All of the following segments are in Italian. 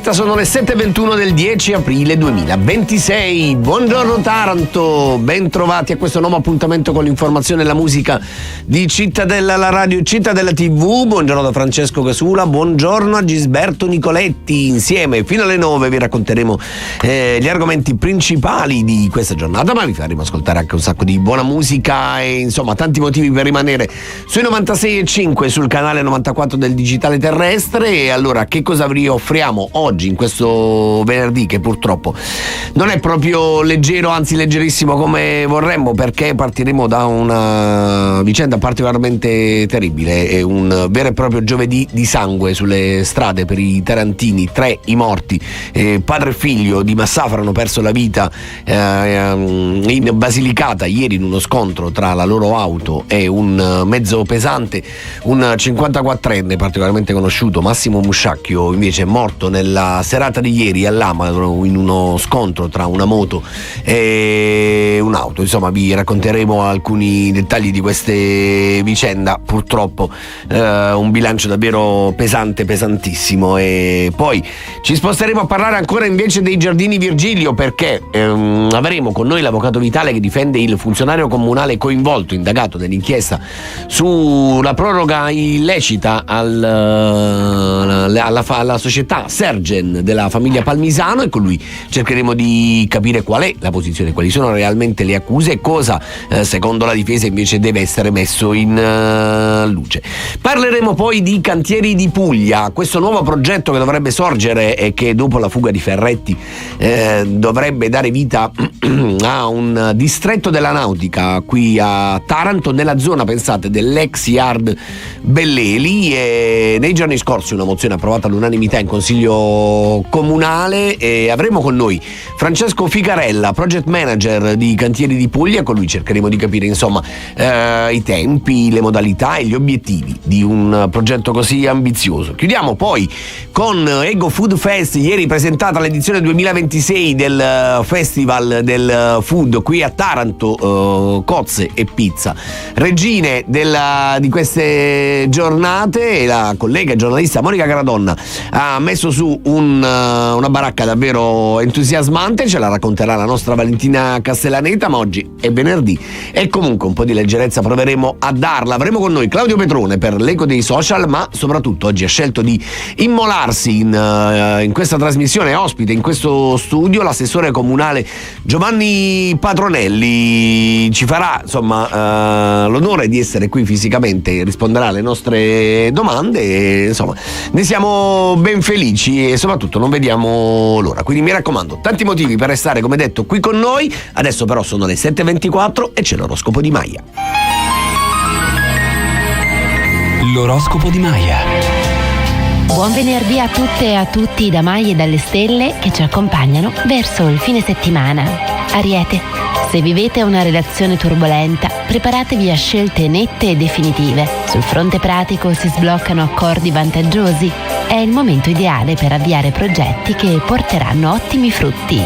Sono le 7:21 del 10 aprile 2026. Buongiorno Taranto, ben trovati a questo nuovo appuntamento con l'informazione e la musica di Cittadella, la radio Cittadella TV. Buongiorno da Francesco Casula, buongiorno a Gisberto Nicoletti. Insieme fino alle 9 vi racconteremo gli argomenti principali di questa giornata, ma vi faremo ascoltare anche un sacco di buona musica e insomma tanti motivi per rimanere sui 96.5 sul canale 94 del digitale terrestre. E allora che cosa vi offriamo oggi in questo venerdì, che purtroppo non è proprio leggero, anzi leggerissimo come vorremmo, perché partiremo da una vicenda particolarmente terribile. È un vero e proprio giovedì di sangue sulle strade per i tarantini. 3 i morti, padre e figlio di Massafra hanno perso la vita in Basilicata ieri in uno scontro tra la loro auto e un mezzo pesante. Un 54enne particolarmente conosciuto, Massimo Musciacchio, invece è morto nella serata di ieri a Lama in uno scontro tra una moto e un'auto. Insomma, vi racconteremo alcuni dettagli di queste vicende. Purtroppo un bilancio davvero pesante, pesantissimo. E poi ci sposteremo a parlare ancora invece dei Giardini Virgilio, perché avremo con noi l'avvocato Vitale che difende il funzionario comunale coinvolto, indagato nell'inchiesta sulla proroga illecita alla società Sergen della famiglia Palmisano, e con lui cercheremo di capire qual è la posizione, quali sono realmente le accuse e cosa secondo la difesa invece deve essere messo in luce. Parleremo poi di Cantieri di Puglia, questo nuovo progetto che dovrebbe sorgere e che dopo la fuga di Ferretti dovrebbe dare vita a un distretto della nautica qui a Taranto, nella zona, pensate, dell'ex yard Belleli. E nei giorni scorsi una mozione approvata all'unanimità in Consiglio Comunale, e avremo con noi Francesco Ficarella, project manager di Cantieri di Puglia. Con lui cercheremo di capire insomma i tempi, le modalità e gli obiettivi di un progetto così ambizioso. Chiudiamo poi con Ego Food Fest, ieri presentata l'edizione 2026 del Festival del Food qui a Taranto, cozze e pizza, regine di queste giornate. E la collega giornalista Monica Caradonna ha messo su una baracca davvero entusiasmante, ce la racconterà la nostra Valentina Castellaneta, ma oggi è venerdì e comunque un po' di leggerezza proveremo a darla. Avremo con noi Claudio Petrone per l'eco dei social, ma soprattutto oggi ha scelto di immolarsi in questa trasmissione, ospite in questo studio l'assessore comunale Giovanni Patronelli. Ci farà insomma l'onore di essere qui fisicamente, risponderà alle nostre domande e insomma ne siamo ben felici e soprattutto non vediamo l'ora. Quindi mi raccomando, tanti motivi per restare, come detto, qui con noi. Adesso però sono le 7:24 e c'è l'oroscopo di Maia. L'oroscopo di Maia. Buon venerdì a tutte e a tutti da Maia e dalle stelle che ci accompagnano verso il fine settimana. Ariete, se vivete una relazione turbolenta, preparatevi a scelte nette e definitive. Sul fronte pratico si sbloccano accordi vantaggiosi. È il momento ideale per avviare progetti che porteranno ottimi frutti.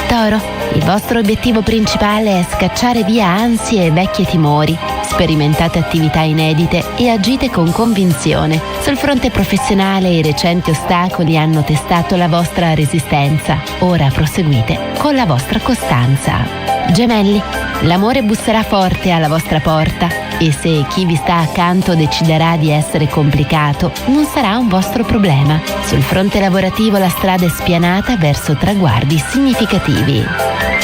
Toro, il vostro obiettivo principale è scacciare via ansie e vecchi timori. Sperimentate attività inedite e agite con convinzione. Sul fronte professionale i recenti ostacoli hanno testato la vostra resistenza. Ora proseguite con la vostra costanza. Gemelli, l'amore busserà forte alla vostra porta e se chi vi sta accanto deciderà di essere complicato, non sarà un vostro problema. Sul fronte lavorativo la strada è spianata verso traguardi significativi.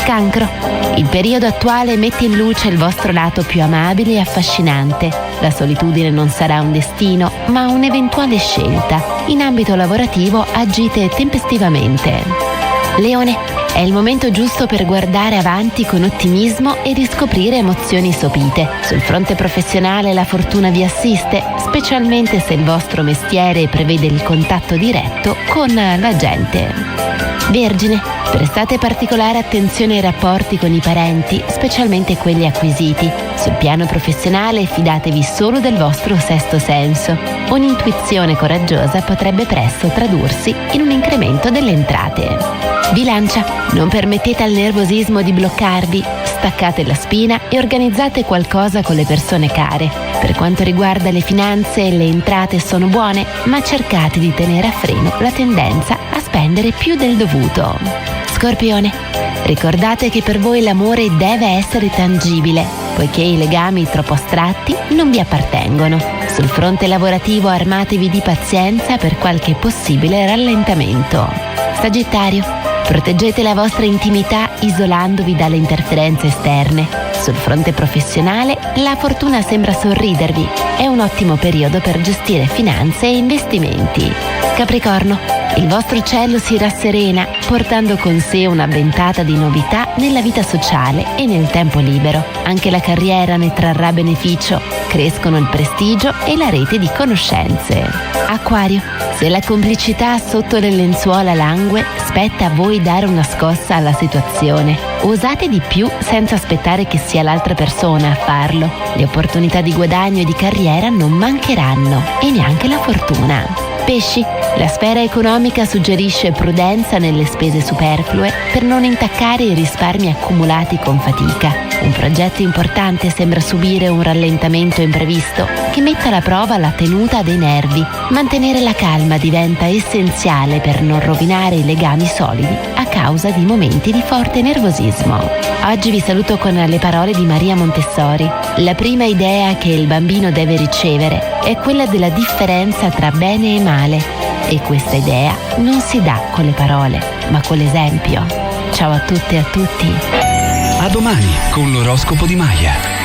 Cancro, il periodo attuale mette in luce il vostro lato più amabile e affascinante. La solitudine non sarà un destino, ma un'eventuale scelta. In ambito lavorativo agite tempestivamente. Leone, è il momento giusto per guardare avanti con ottimismo e riscoprire emozioni sopite. Sul fronte professionale la fortuna vi assiste, specialmente se il vostro mestiere prevede il contatto diretto con la gente. Vergine, prestate particolare attenzione ai rapporti con i parenti, specialmente quelli acquisiti. Sul piano professionale fidatevi solo del vostro sesto senso. Un'intuizione coraggiosa potrebbe presto tradursi in un incremento delle entrate. Bilancia, non permettete al nervosismo di bloccarvi, staccate la spina e organizzate qualcosa con le persone care. Per quanto riguarda le finanze, le entrate sono buone, ma cercate di tenere a freno la tendenza a spendere più del dovuto. Scorpione, ricordate che per voi l'amore deve essere tangibile, poiché i legami troppo astratti non vi appartengono. Sul fronte lavorativo armatevi di pazienza per qualche possibile rallentamento. Sagittario, proteggete la vostra intimità isolandovi dalle interferenze esterne. Sul fronte professionale la fortuna sembra sorridervi. È un ottimo periodo per gestire finanze e investimenti. Capricorno, il vostro cielo si rasserena portando con sé una ventata di novità nella vita sociale e nel tempo libero. Anche la carriera ne trarrà beneficio. Crescono il prestigio e la rete di conoscenze. Acquario, se la complicità sotto le lenzuola langue, spetta a voi dare una scossa alla situazione. Osate di più senza aspettare che sia l'altra persona a farlo. Le opportunità di guadagno e di carriera non mancheranno e neanche la fortuna. Pesci, la sfera economica suggerisce prudenza nelle spese superflue per non intaccare i risparmi accumulati con fatica. Un progetto importante sembra subire un rallentamento imprevisto che metta alla prova la tenuta dei nervi. Mantenere la calma diventa essenziale per non rovinare i legami solidi a causa di momenti di forte nervosismo. Oggi vi saluto con le parole di Maria Montessori. La prima idea che il bambino deve ricevere è quella della differenza tra bene e male, e questa idea non si dà con le parole, ma con l'esempio. Ciao a tutte e a tutti. A domani con l'oroscopo di Maya.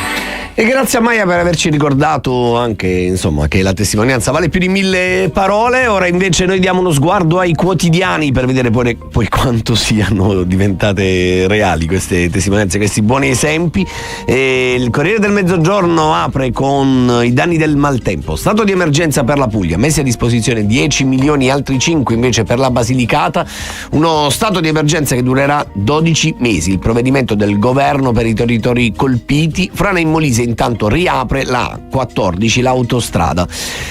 E grazie a Maya per averci ricordato anche, insomma, che la testimonianza vale più di 1000 parole. Ora invece noi diamo uno sguardo ai quotidiani per vedere poi quanto siano diventate reali queste testimonianze, questi buoni esempi. E il Corriere del Mezzogiorno apre con i danni del maltempo. Stato di emergenza per la Puglia, messi a disposizione 10 milioni, altri 5 invece per la Basilicata. Uno stato di emergenza che durerà 12 mesi. Il provvedimento del governo per i territori colpiti. Frana in Molise intanto riapre la 14, l'autostrada.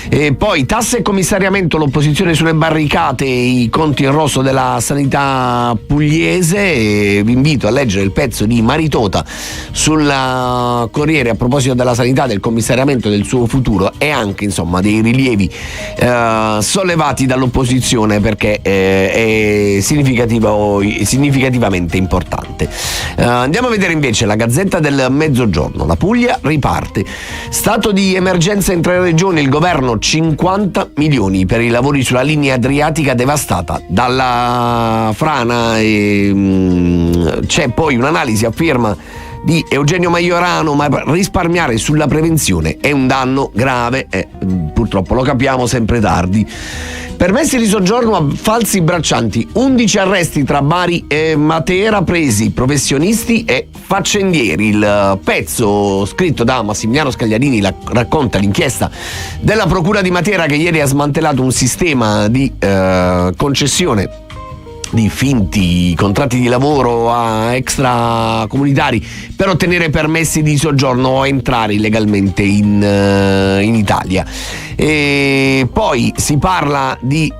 E poi tasse e commissariamento, l'opposizione sulle barricate, i conti in rosso della sanità pugliese. E vi invito a leggere il pezzo di Maritota sulla Corriere a proposito della sanità, del commissariamento, del suo futuro e anche, insomma, dei rilievi sollevati dall'opposizione, perché è significativamente importante. Andiamo a vedere invece la Gazzetta del Mezzogiorno. La Puglia riparte. Stato di emergenza in 3 regioni, il governo 50 milioni per i lavori sulla linea adriatica devastata dalla frana. C'è poi un'analisi a firma di Eugenio Majorano, ma risparmiare sulla prevenzione è un danno grave e purtroppo lo capiamo sempre tardi. Permessi di soggiorno a falsi braccianti, 11 arresti tra Bari e Matera, presi professionisti e faccendieri. Il pezzo scritto da Massimiliano Scagliarini racconta l'inchiesta della Procura di Matera, che ieri ha smantellato un sistema di concessione di finti contratti di lavoro a extracomunitari per ottenere permessi di soggiorno o entrare illegalmente in Italia. E poi si parla di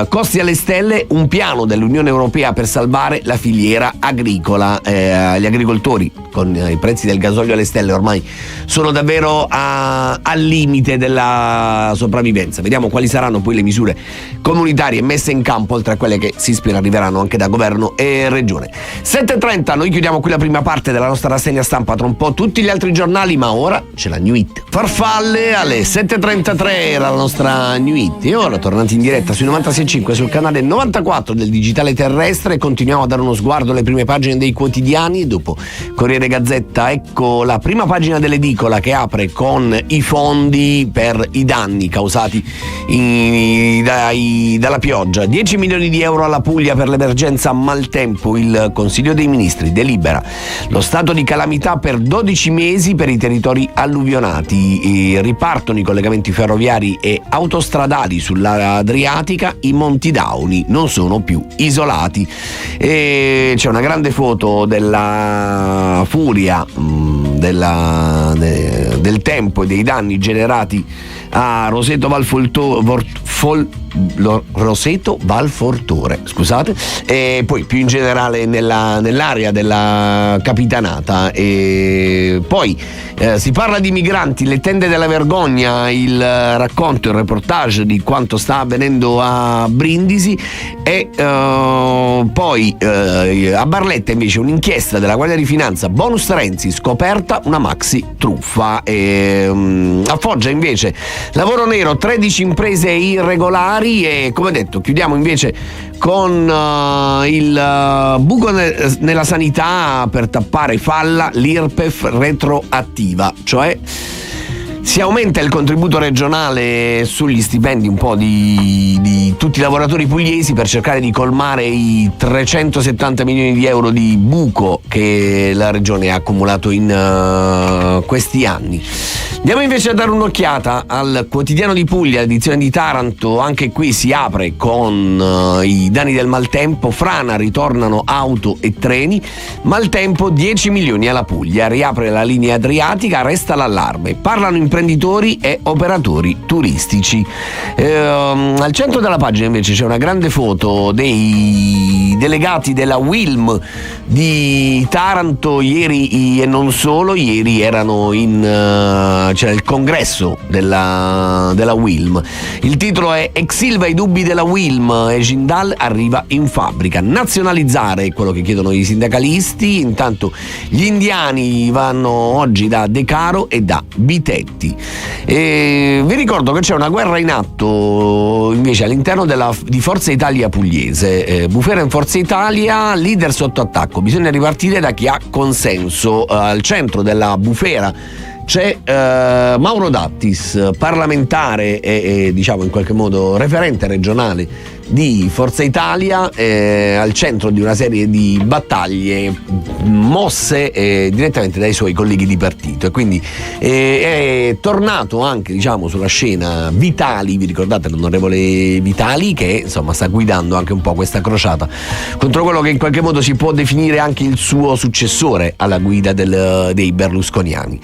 costi alle stelle, un piano dell'Unione Europea per salvare la filiera agricola. Gli agricoltori con i prezzi del gasolio alle stelle ormai sono davvero al limite della sopravvivenza. Vediamo quali saranno poi le misure comunitarie messe in campo, oltre a quelle che si spera arriveranno anche da governo e regione. 7:30, noi chiudiamo qui la prima parte della nostra rassegna stampa, tra un po' tutti gli altri giornali, ma ora c'è la New Hit. Farfalle alle 7:33 era la nostra New Hit, e ora tornati in diretta sui 96.5 sul canale 94 del digitale terrestre. Continuiamo a dare uno sguardo alle prime pagine dei quotidiani. Dopo Corriere Gazzetta, ecco la prima pagina dell'edicola che apre con i fondi per i danni causati dalla pioggia. 10 milioni di euro alla Puglia per l'emergenza maltempo. Il Consiglio dei Ministri delibera lo stato di calamità per 12 mesi per i territori alluvionati. E ripartono i collegamenti ferroviari e autostradali sull'Adriatica. I Monti Dauni non sono più isolati. E c'è una grande foto della furia del tempo e dei danni generati a Roseto Valfortore, scusate, e poi più in generale nell'area della Capitanata. E poi si parla di migranti, le tende della vergogna, il racconto, il reportage di quanto sta avvenendo a Brindisi, e poi a Barletta invece un'inchiesta della Guardia di Finanza, bonus Renzi, scoperta una maxi truffa. A Foggia invece lavoro nero, 13 imprese irregolari. E come detto chiudiamo invece con il buco nella sanità per tappare falla, l'IRPEF retroattiva, cioè si aumenta il contributo regionale sugli stipendi un po' di tutti i lavoratori pugliesi per cercare di colmare i 370 milioni di euro di buco che la regione ha accumulato in questi anni. Andiamo invece a dare un'occhiata al Quotidiano di Puglia, edizione di Taranto. Anche qui si apre con i danni del maltempo. Frana, ritornano auto e treni. Maltempo, 10 milioni alla Puglia. Riapre la linea adriatica, resta l'allarme. Parlano imprenditori e operatori turistici. Al centro della pagina invece c'è una grande foto dei delegati della Wilm di Taranto. Ieri, e non solo, ieri erano c'era il congresso della Wilm. Il titolo è Exilva i dubbi della Wilm e Jindal arriva in fabbrica. Nazionalizzare è quello che chiedono i sindacalisti. Intanto gli indiani vanno oggi da Decaro e da Bitetti. E vi ricordo che c'è una guerra in atto invece all'interno di Forza Italia pugliese. Bufera in Forza Italia, leader sotto attacco, bisogna ripartire da chi ha consenso. Al centro della bufera c'è Mauro Dattis, parlamentare e diciamo in qualche modo referente regionale di Forza Italia, al centro di una serie di battaglie mosse direttamente dai suoi colleghi di partito, e quindi è tornato anche diciamo sulla scena Vitali. Vi ricordate l'onorevole Vitali, che insomma sta guidando anche un po' questa crociata contro quello che in qualche modo si può definire anche il suo successore alla guida dei berlusconiani.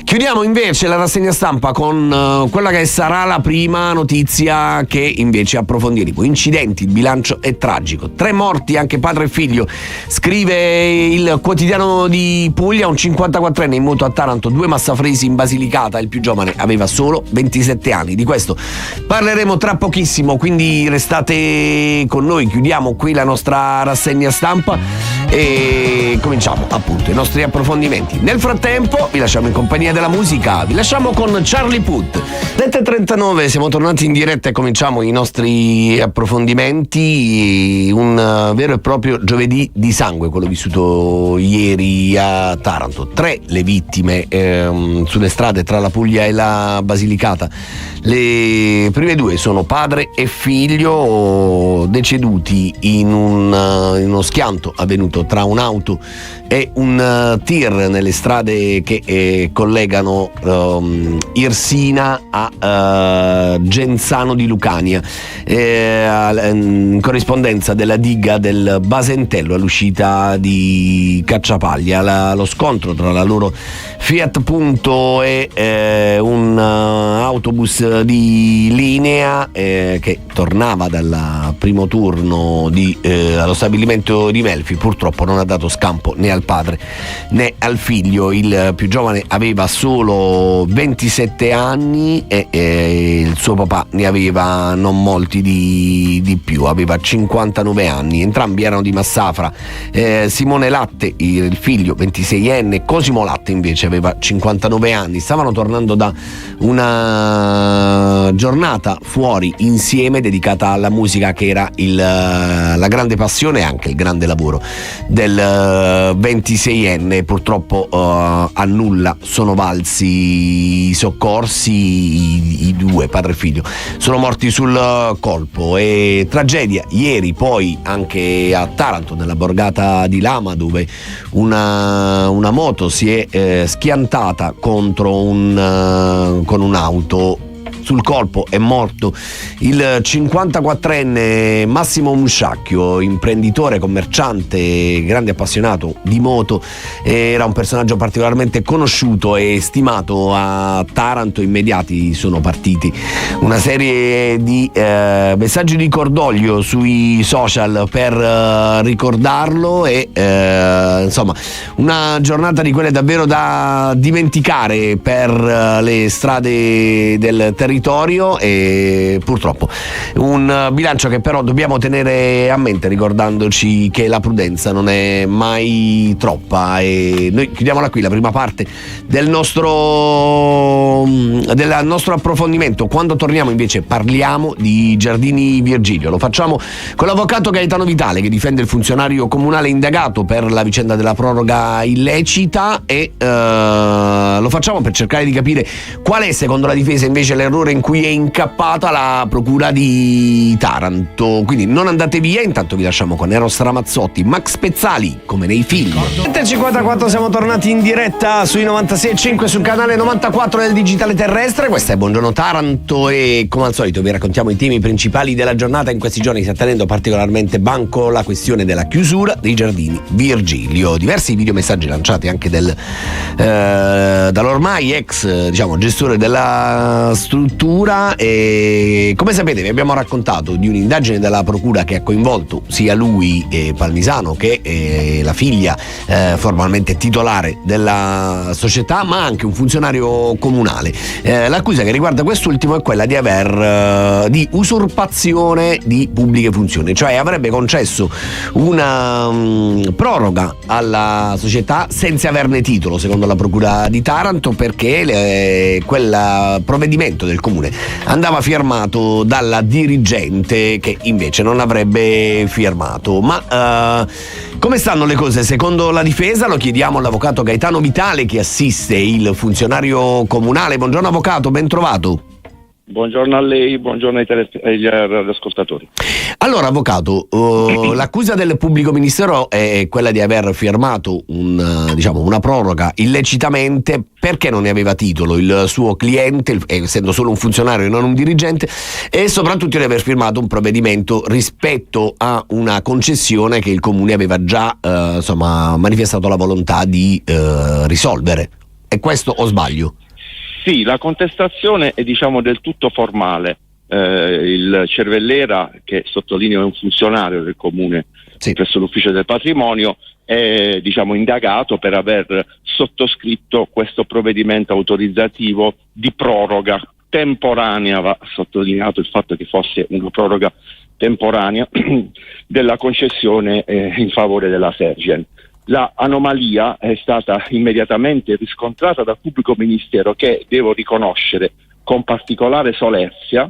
Chiudiamo invece la rassegna stampa con quella che sarà la prima notizia che invece approfondiremo. Incidenti, il bilancio è tragico, 3 morti anche padre e figlio, scrive il Quotidiano di Puglia. Un 54enne in moto a Taranto, 2 massafresi in Basilicata, il più giovane aveva solo 27 anni. Di questo parleremo tra pochissimo, quindi restate con noi. Chiudiamo qui la nostra rassegna stampa e cominciamo appunto i nostri approfondimenti. Nel frattempo vi lasciamo in compagnia della musica, vi lasciamo con Charlie Puth. 7:39, siamo tornati in diretta e cominciamo i nostri approfondimenti. Un vero e proprio giovedì di sangue quello vissuto ieri a Taranto. 3 le vittime sulle strade tra la Puglia e la Basilicata. Le prime 2 sono padre e figlio, deceduti in uno schianto avvenuto tra un'auto e un tir nelle strade che collegano Irsina a Genzano di Lucania, in corrispondenza della diga del Basentello all'uscita di Cacciapaglia. Lo scontro tra la loro Fiat Punto e un autobus di linea che tornava dal primo turno allo stabilimento di Melfi purtroppo non ha dato scampo né al padre né al figlio. Il più giovane aveva solo 27 anni e il suo papà ne aveva non molti di più, aveva 59 anni. Entrambi erano di Massafra. Simone Latte, il figlio 26enne, Cosimo Latte invece aveva 59 anni. Stavano tornando da una giornata fuori insieme dedicata alla musica, che era la grande passione e anche il grande lavoro del 26enne. Purtroppo a nulla sono valsi i soccorsi. I 2, padre e figlio, sono morti sul colpo. E tragedia ieri poi anche a Taranto, nella borgata di Lama, dove una moto si è schiantata contro con un'auto sul colpo è morto il 54enne Massimo Musciacchio, imprenditore, commerciante, grande appassionato di moto. Era un personaggio particolarmente conosciuto e stimato a Taranto. Immediati sono partiti una serie di messaggi di cordoglio sui social per ricordarlo e insomma una giornata di quelle davvero da dimenticare per le strade del territorio, e purtroppo un bilancio che però dobbiamo tenere a mente, ricordandoci che la prudenza non è mai troppa. E noi chiudiamola qui la prima parte del nostro approfondimento. Quando torniamo invece parliamo di Giardini Virgilio. Lo facciamo con l'avvocato Gaetano Vitale, che difende il funzionario comunale indagato per la vicenda della proroga illecita, e lo facciamo per cercare di capire qual è, secondo la difesa, invece l'errore in cui è incappata la procura di Taranto. Quindi non andate via, intanto vi lasciamo con Eros Ramazzotti, Max Pezzali, come nei film. 7:54, siamo tornati in diretta sui 96.5 sul canale 94 del digitale terrestre. Questa è Buongiorno Taranto e come al solito vi raccontiamo i temi principali della giornata. In questi giorni sta tenendo particolarmente banco la questione della chiusura dei Giardini Virgilio. Diversi videomessaggi lanciati anche dall'ormai ex gestore della struttura, e come sapete vi abbiamo raccontato di un'indagine della procura che ha coinvolto sia lui, Palmisano, che la figlia formalmente titolare della società, ma anche un funzionario comunale. L'accusa che riguarda quest'ultimo è quella di aver di usurpazione di pubbliche funzioni, cioè avrebbe concesso una proroga alla società senza averne titolo, secondo la procura di Taranto, perché quel provvedimento del comune andava firmato dalla dirigente, che invece non avrebbe firmato. Ma come stanno le cose secondo la difesa? Lo chiediamo all'avvocato Gaetano Vitale, che assiste il funzionario comunale. Buongiorno avvocato, ben trovato. Buongiorno a lei, buongiorno agli ascoltatori. Allora avvocato, l'accusa del pubblico ministero è quella di aver firmato una proroga illecitamente perché non ne aveva titolo il suo cliente, essendo solo un funzionario e non un dirigente, e soprattutto di aver firmato un provvedimento rispetto a una concessione che il comune aveva già manifestato la volontà di risolvere. È questo o sbaglio? Sì, la contestazione è del tutto formale. Il Cervellera, che sottolineo è un funzionario del comune presso l'ufficio del patrimonio, è indagato per aver sottoscritto questo provvedimento autorizzativo di proroga temporanea. Va sottolineato il fatto che fosse una proroga temporanea della concessione in favore della Sergen. La anomalia è stata immediatamente riscontrata dal pubblico ministero, che, devo riconoscere con particolare solerzia,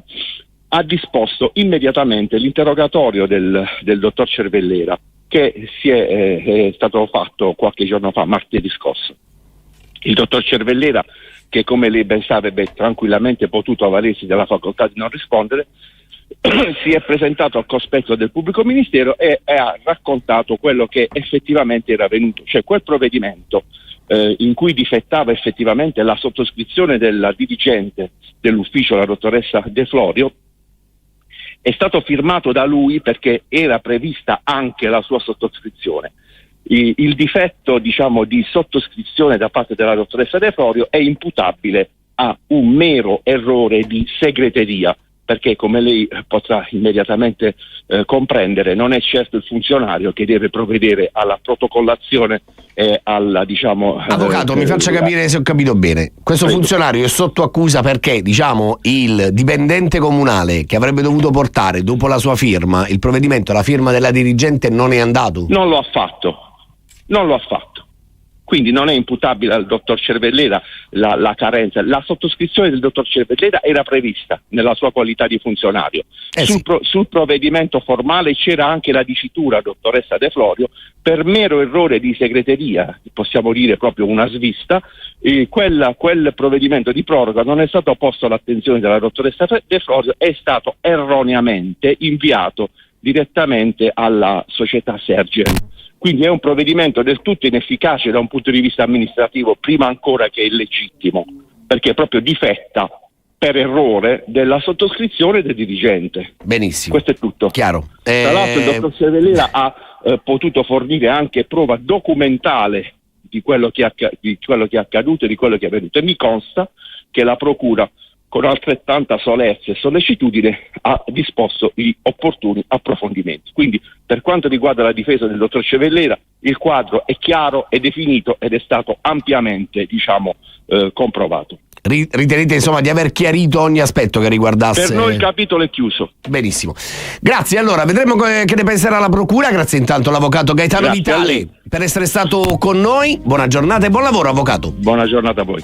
ha disposto immediatamente l'interrogatorio del dottor Cervellera, che è stato fatto qualche giorno fa, martedì scorso. Il dottor Cervellera, che come lei ben sa avrebbe tranquillamente potuto avvalersi della facoltà di non rispondere, si è presentato al cospetto del pubblico ministero e ha raccontato quello che effettivamente era avvenuto, cioè quel provvedimento in cui difettava effettivamente la sottoscrizione della dirigente dell'ufficio, la dottoressa De Florio, è stato firmato da lui perché era prevista anche la sua sottoscrizione. Il difetto di sottoscrizione da parte della dottoressa De Florio è imputabile a un mero errore di segreteria, perché come lei potrà immediatamente comprendere, non è certo il funzionario che deve provvedere alla protocollazione e alla Avvocato, mi faccia capire se ho capito bene. Questo funzionario è sotto accusa perché il dipendente comunale che avrebbe dovuto portare dopo la sua firma il provvedimento, la firma della dirigente, non è andato? Non lo ha fatto. Quindi non è imputabile al dottor Cervellera la carenza. La sottoscrizione del dottor Cervellera era prevista nella sua qualità di funzionario. Sul provvedimento formale c'era anche la dicitura dottoressa De Florio, per mero errore di segreteria, possiamo dire proprio una svista, quel provvedimento di proroga non è stato posto all'attenzione della dottoressa De Florio, è stato erroneamente inviato direttamente alla società Sergen. Quindi è un provvedimento del tutto inefficace da un punto di vista amministrativo, prima ancora che illegittimo, perché proprio difetta per errore della sottoscrizione del dirigente. Benissimo. Questo è tutto. Chiaro. Tra l'altro il dottor Cervellera ha potuto fornire anche prova documentale di quello che è accaduto e di quello che è avvenuto, e mi consta che la procura, con altrettanta solerzia e sollecitudine, ha disposto gli opportuni approfondimenti. Quindi, per quanto riguarda la difesa del dottor Cervellera, il quadro è chiaro e definito ed è stato ampiamente, comprovato. Ritenete insomma di aver chiarito ogni aspetto che riguardasse... Per noi il capitolo è chiuso. Benissimo. Grazie, allora vedremo che ne penserà la procura. Grazie intanto all'avvocato Gaetano Vitale per essere stato con noi. Buona giornata e buon lavoro, avvocato. Buona giornata a voi.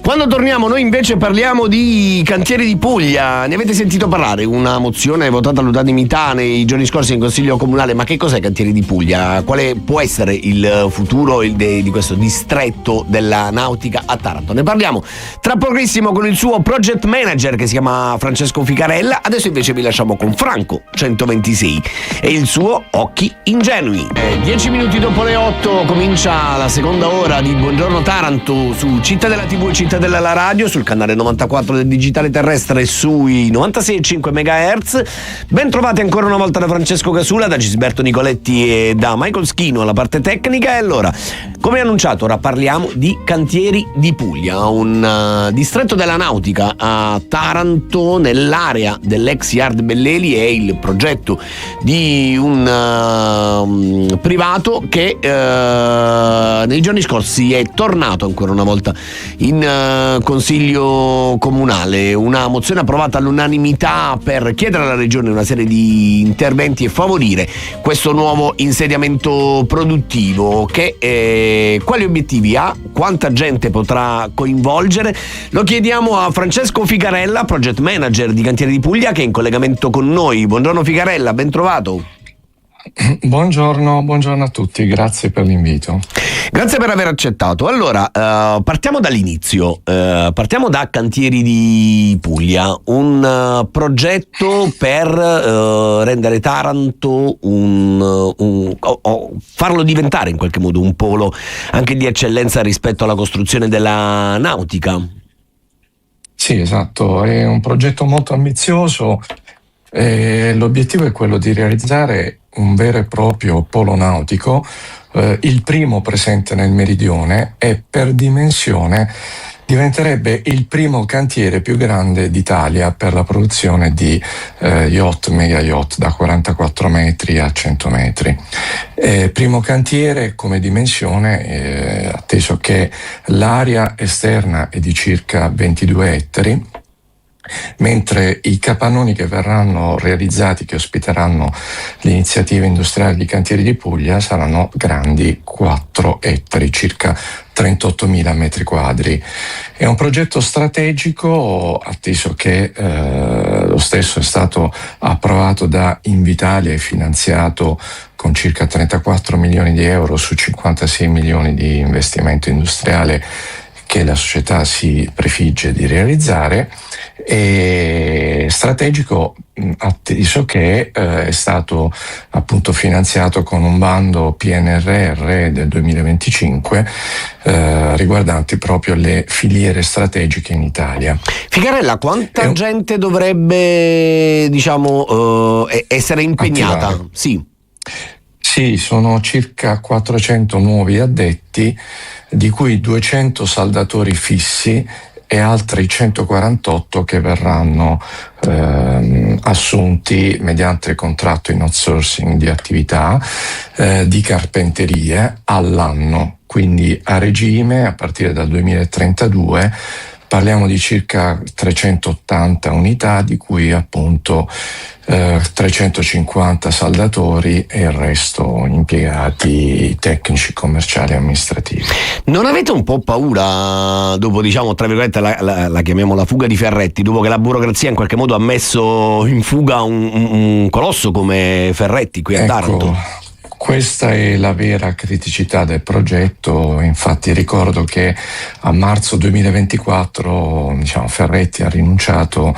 Quando torniamo noi invece parliamo di Cantieri di Puglia. Ne avete sentito parlare? Una mozione votata all'unanimità nei giorni scorsi in Consiglio Comunale. Ma che cos'è Cantieri di Puglia? Quale può essere il futuro di questo distretto della nautica a Taranto? Ne parliamo tra pochissimo con il suo project manager che si chiama Francesco Ficarella. Adesso invece vi lasciamo con Franco 126 e il suo Occhi Ingenui. 10 minuti dopo le 8 comincia la seconda ora di Buongiorno Taranto su Cittadella TV e Cittadella della radio, sul canale 94 del digitale terrestre sui 96,5 MHz. Ben trovati ancora una volta da Francesco Casula, da Gisberto Nicoletti e da Michael Schino alla parte tecnica. E allora, come annunciato, ora parliamo di Cantieri di Puglia, un distretto della nautica a Taranto, nell'area dell'ex Yard Belleli. È il progetto di un privato che nei giorni scorsi è tornato ancora una volta in Consiglio Comunale. Una mozione approvata all'unanimità per chiedere alla Regione una serie di interventi e favorire questo nuovo insediamento produttivo che quali obiettivi ha? Quanta gente potrà coinvolgere? Lo chiediamo a Francesco Ficarella, project manager di Cantieri di Puglia, che è in collegamento con noi. Buongiorno Ficarella, ben trovato. Buongiorno a tutti, grazie per l'invito. Grazie per aver accettato. Allora, partiamo dall'inizio, partiamo da Cantieri di Puglia, un progetto per rendere Taranto farlo diventare in qualche modo un polo anche di eccellenza rispetto alla costruzione della nautica. Sì, esatto, è un progetto molto ambizioso. L'obiettivo è quello di realizzare un vero e proprio polo nautico, il primo presente nel meridione, e per dimensione diventerebbe il primo cantiere più grande d'Italia per la produzione di yacht, mega yacht da 44 metri a 100 metri. Primo cantiere come dimensione, atteso che l'area esterna è di circa 22 ettari, mentre i capannoni che verranno realizzati, che ospiteranno l'iniziativa industriale di Cantieri di Puglia, saranno grandi 4 ettari, circa 38.000 metri quadri. È un progetto strategico, atteso che lo stesso è stato approvato da Invitalia e finanziato con circa 34 milioni di euro su 56 milioni di investimento industriale che la società si prefigge di realizzare. È strategico atteso che è stato appunto finanziato con un bando PNRR del 2025 riguardanti proprio le filiere strategiche in Italia. Ficarella, quanta gente dovrebbe essere impegnata? Attivare. Sì, sono circa 400 nuovi addetti, di cui 200 saldatori fissi e altri 148 che verranno assunti mediante contratto in outsourcing di attività di carpenteria all'anno, quindi a regime a partire dal 2032. Parliamo di circa 380 unità, di cui appunto 350 saldatori e il resto impiegati tecnici, commerciali e amministrativi. Non avete un po' paura, dopo tra virgolette la chiamiamo la fuga di Ferretti, dopo che la burocrazia in qualche modo ha messo in fuga un colosso come Ferretti qui a Taranto? Questa è la vera criticità del progetto. Infatti ricordo che a marzo 2024 Ferretti ha rinunciato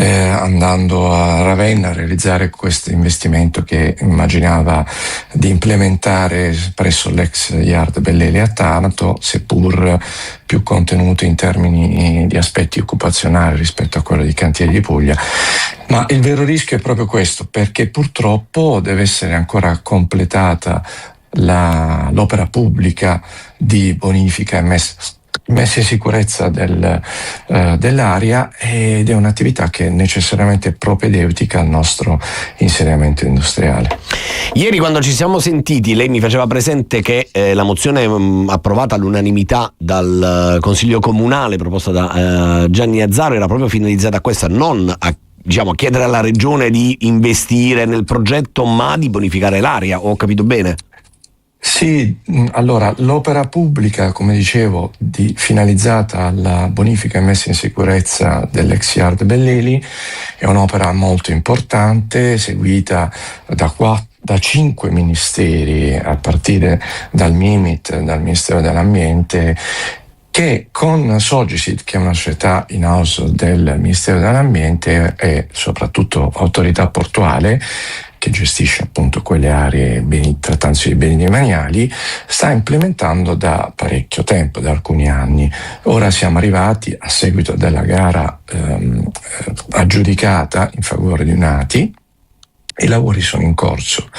andando a Ravenna a realizzare questo investimento che immaginava di implementare presso l'ex Yard Belleli a Taranto, seppur più contenuto in termini di aspetti occupazionali rispetto a quello di Cantieri di Puglia. Ma il vero rischio è proprio questo, perché purtroppo deve essere ancora completata l'opera pubblica di bonifica e messa in sicurezza dell'area, ed è un'attività che è necessariamente propedeutica al nostro insediamento industriale. Ieri, quando ci siamo sentiti, lei mi faceva presente che la mozione approvata all'unanimità dal Consiglio Comunale, proposta da Gianni Azzaro, era proprio finalizzata a questa, non a chiedere alla Regione di investire nel progetto, ma di bonificare l'area. Ho capito bene? Sì, allora l'opera pubblica, come dicevo, finalizzata alla bonifica e messa in sicurezza dell'ex Yard Belleli, è un'opera molto importante, seguita da 5 ministeri, a partire dal MIMIT, dal Ministero dell'Ambiente, che con Sogesid, che è una società in house del Ministero dell'Ambiente e soprattutto autorità portuale, che gestisce appunto quelle aree trattandosi di beni demaniali, sta implementando da parecchio tempo, da alcuni anni. Ora siamo arrivati, a seguito della gara aggiudicata in favore di Unati, i lavori sono in corso.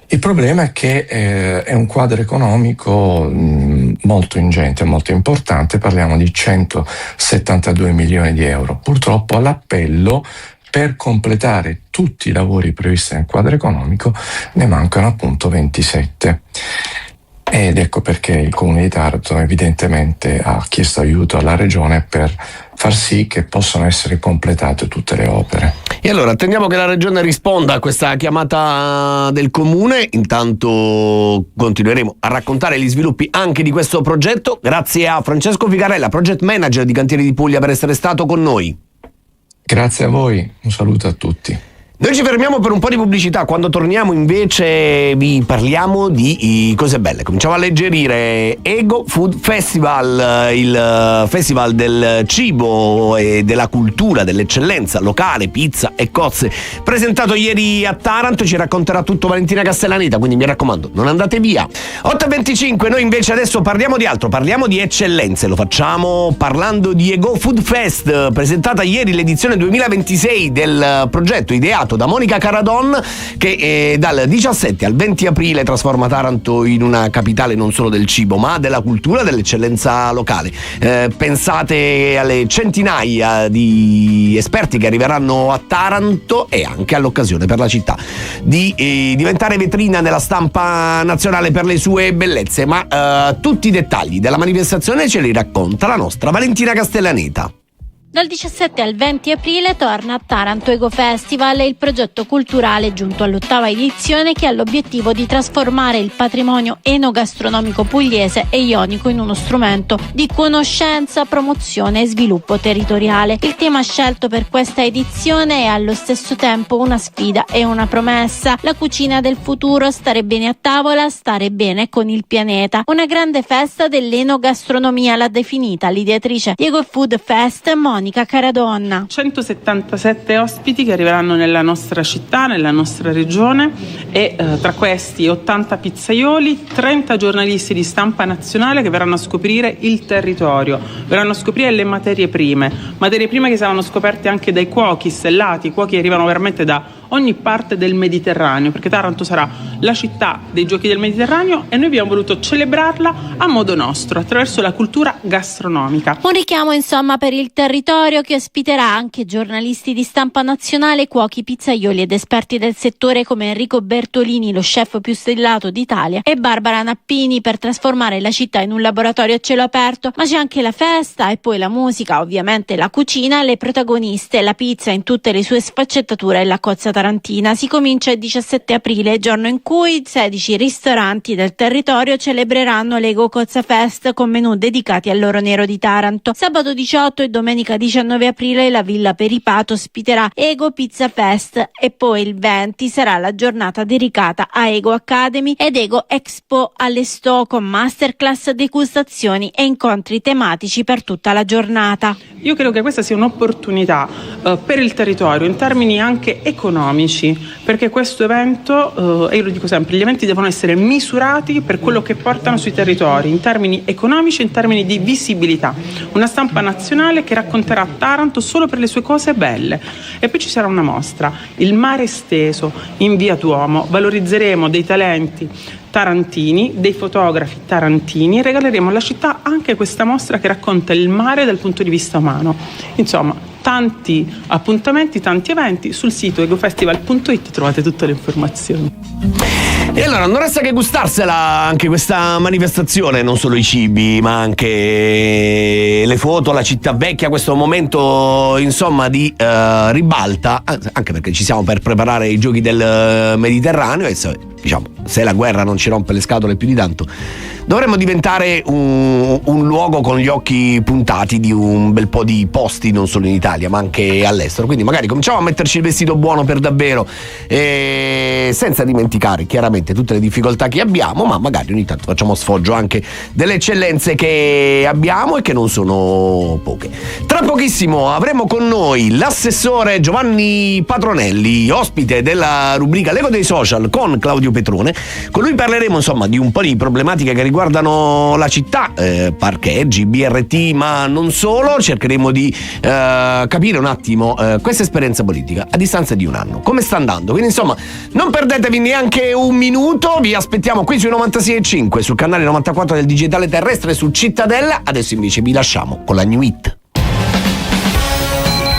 Il problema è che è un quadro economico molto ingente, molto importante, parliamo di 172 milioni di euro. Purtroppo all'appello, per completare tutti i lavori previsti nel quadro economico, ne mancano appunto 27. Ed ecco perché il Comune di Taranto evidentemente ha chiesto aiuto alla Regione per far sì che possano essere completate tutte le opere. E allora attendiamo che la Regione risponda a questa chiamata del Comune. Intanto continueremo a raccontare gli sviluppi anche di questo progetto. Grazie a Francesco Ficarella, Project Manager di Cantieri di Puglia, per essere stato con noi. Grazie a voi, un saluto a tutti. Noi ci fermiamo per un po' di pubblicità, quando torniamo invece vi parliamo di cose belle. Cominciamo a alleggerire Ego Food Festival, il festival del cibo e della cultura, dell'eccellenza locale, pizza e cozze, presentato ieri a Taranto. Ci racconterà tutto Valentina Castellaneta, quindi mi raccomando, non andate via. 8:25, noi invece adesso parliamo di altro, parliamo di eccellenze. Lo facciamo parlando di Ego Food Fest, presentata ieri l'edizione 2026 del progetto ideato da Monica Caradon, che dal 17 al 20 aprile trasforma Taranto in una capitale non solo del cibo, ma della cultura, dell'eccellenza locale. Pensate alle centinaia di esperti che arriveranno a Taranto, e anche all'occasione per la città di diventare vetrina nella stampa nazionale per le sue bellezze. Ma tutti i dettagli della manifestazione ce li racconta la nostra Valentina Castellaneta. Dal 17 al 20 aprile torna a Taranto Ego Festival, il progetto culturale giunto all'8ª edizione, che ha l'obiettivo di trasformare il patrimonio enogastronomico pugliese e ionico in uno strumento di conoscenza, promozione e sviluppo territoriale. Il tema scelto per questa edizione è allo stesso tempo una sfida e una promessa: la cucina del futuro, stare bene a tavola, stare bene con il pianeta. Una grande festa dell'enogastronomia, l'ha definita l'ideatrice di Ego Food Fest Monica Caradonna. 177 ospiti che arriveranno nella nostra città, nella nostra regione, e tra questi 80 pizzaioli, 30 giornalisti di stampa nazionale che verranno a scoprire il territorio, verranno a scoprire le materie prime che saranno scoperte anche dai cuochi stellati. I cuochi arrivano veramente da ogni parte del Mediterraneo, perché Taranto sarà la città dei giochi del Mediterraneo e noi abbiamo voluto celebrarla a modo nostro, attraverso la cultura gastronomica. Un richiamo insomma per il territorio, che ospiterà anche giornalisti di stampa nazionale, cuochi, pizzaioli ed esperti del settore come Enrico Bertolini, lo chef più stellato d'Italia, e Barbara Nappini, per trasformare la città in un laboratorio a cielo aperto. Ma c'è anche la festa e poi la musica, ovviamente la cucina, le protagoniste, la pizza in tutte le sue sfaccettature e la cozza tarantina. Si comincia il 17 aprile, giorno in cui 16 ristoranti del territorio celebreranno l'Ego Cozza Fest con menù dedicati al loro nero di Taranto. Sabato 18 e domenica 19 aprile la Villa Peripato ospiterà Ego Pizza Fest e poi il 20 sarà la giornata dedicata a Ego Academy ed Ego Expo all'Esto con masterclass, degustazioni e incontri tematici per tutta la giornata. Io credo che questa sia un'opportunità per il territorio in termini anche economici, perché questo evento, e io lo dico sempre, gli eventi devono essere misurati per quello che portano sui territori, in termini economici e in termini di visibilità. Una stampa nazionale che racconterà Taranto solo per le sue cose belle. E poi ci sarà una mostra, Il mare esteso, in via Duomo. Valorizzeremo dei talenti tarantini, dei fotografi tarantini, e regaleremo alla città anche questa mostra che racconta il mare dal punto di vista umano. Insomma, tanti appuntamenti, tanti eventi. Sul sito egofestival.it trovate tutte le informazioni. E allora non resta che gustarsela anche questa manifestazione, non solo i cibi ma anche le foto, la città vecchia, questo momento insomma di ribalta, anche perché ci siamo per preparare i giochi del Mediterraneo e diciamo, se la guerra non ci rompe le scatole più di tanto, dovremmo diventare un luogo con gli occhi puntati di un bel po' di posti, non solo in Italia ma anche all'estero. Quindi magari cominciamo a metterci il vestito buono per davvero, senza dimenticare chiaramente tutte le difficoltà che abbiamo, ma magari ogni tanto facciamo sfoggio anche delle eccellenze che abbiamo e che non sono poche. Tra pochissimo avremo con noi l'assessore Giovanni Patronelli, ospite della rubrica L'Ego dei Social con Claudio Petrone. Con lui parleremo insomma di un po' di problematiche che riguardano la città, parcheggi, BRT, ma non solo. Cercheremo di capire un attimo questa esperienza politica a distanza di un anno, come sta andando. Quindi insomma non perdetevi neanche un minuto, vi aspettiamo qui sui 96.5, sul canale 94 del digitale terrestre, su Cittadella. Adesso invece vi lasciamo con la New Hit.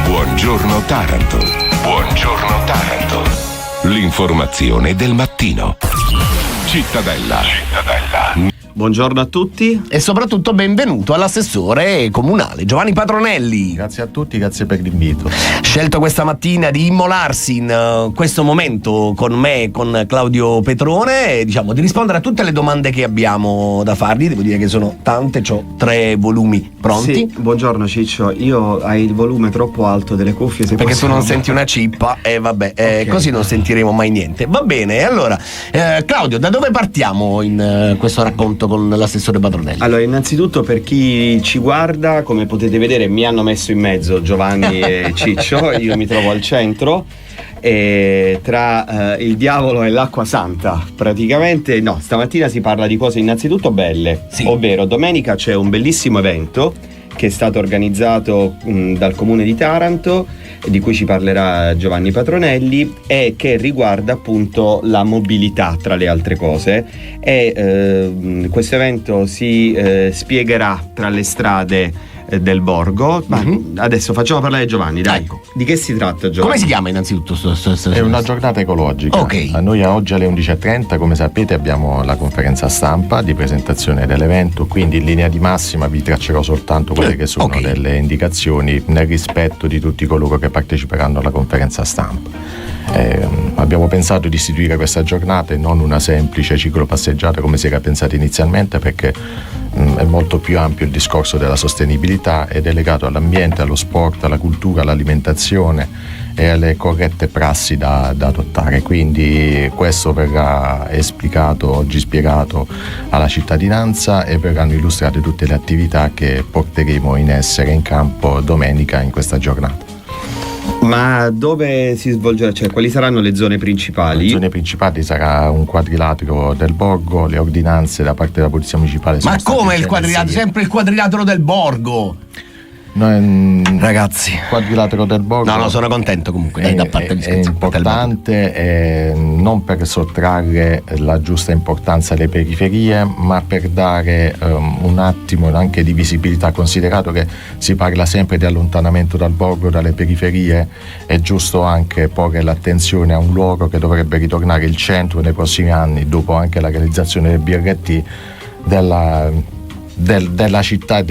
Buongiorno Taranto. Buongiorno Taranto. L'informazione del mattino. Cittadella. Buongiorno a tutti e soprattutto benvenuto all'assessore comunale Giovanni Patronelli. Grazie a tutti, grazie per l'invito. Scelto questa mattina di immolarsi in questo momento con me, con Claudio Petrone, diciamo di rispondere a tutte le domande che abbiamo da fargli. Devo dire che sono tante, c'ho 3 volumi pronti. Sì, buongiorno Ciccio, io hai il volume troppo alto delle cuffie, perché tu non senti una cippa e vabbè, okay. Così non sentiremo mai niente. Va bene, allora Claudio, da dove partiamo in questo racconto con l'assessore Patronelli? Allora, innanzitutto, per chi ci guarda, come potete vedere mi hanno messo in mezzo Giovanni e Ciccio, io mi trovo al centro tra il diavolo e l'acqua santa praticamente. No, stamattina si parla di cose innanzitutto belle, sì. Ovvero domenica c'è un bellissimo evento che è stato organizzato dal Comune di Taranto, di cui ci parlerà Giovanni Patronelli, e che riguarda appunto la mobilità tra le altre cose. E questo evento si spiegherà tra le strade del borgo. Ma adesso facciamo parlare Giovanni, dai. Ecco. Di che si tratta, Giovanni? Come si chiama innanzitutto? È una giornata ecologica. Okay. A noi oggi alle 11.30, come sapete, abbiamo la conferenza stampa di presentazione dell'evento, quindi in linea di massima vi traccerò soltanto quelle che sono delle indicazioni nel rispetto di tutti coloro che parteciperanno alla conferenza stampa. Abbiamo pensato di istituire questa giornata e non una semplice ciclopasseggiata come si era pensato inizialmente, perché è molto più ampio il discorso della sostenibilità ed è legato all'ambiente, allo sport, alla cultura, all'alimentazione e alle corrette prassi da adottare. Quindi questo verrà esplicato oggi, spiegato alla cittadinanza, e verranno illustrate tutte le attività che porteremo in essere in campo domenica in questa giornata. Ma dove si svolgerà? Cioè, quali saranno le zone principali? Le zone principali sarà un quadrilatero del borgo, le ordinanze da parte della Polizia Municipale. Ma come il quadrilatero? Sempre il quadrilatero del borgo? Ragazzi, quadrilatero del borgo. No, sono contento comunque. Da parte di è importante, non per sottrarre la giusta importanza alle periferie, ma per dare un attimo anche di visibilità. Considerato che si parla sempre di allontanamento dal borgo, dalle periferie, è giusto anche porre l'attenzione a un luogo che dovrebbe ritornare il centro nei prossimi anni, dopo anche la realizzazione del BRT, della città e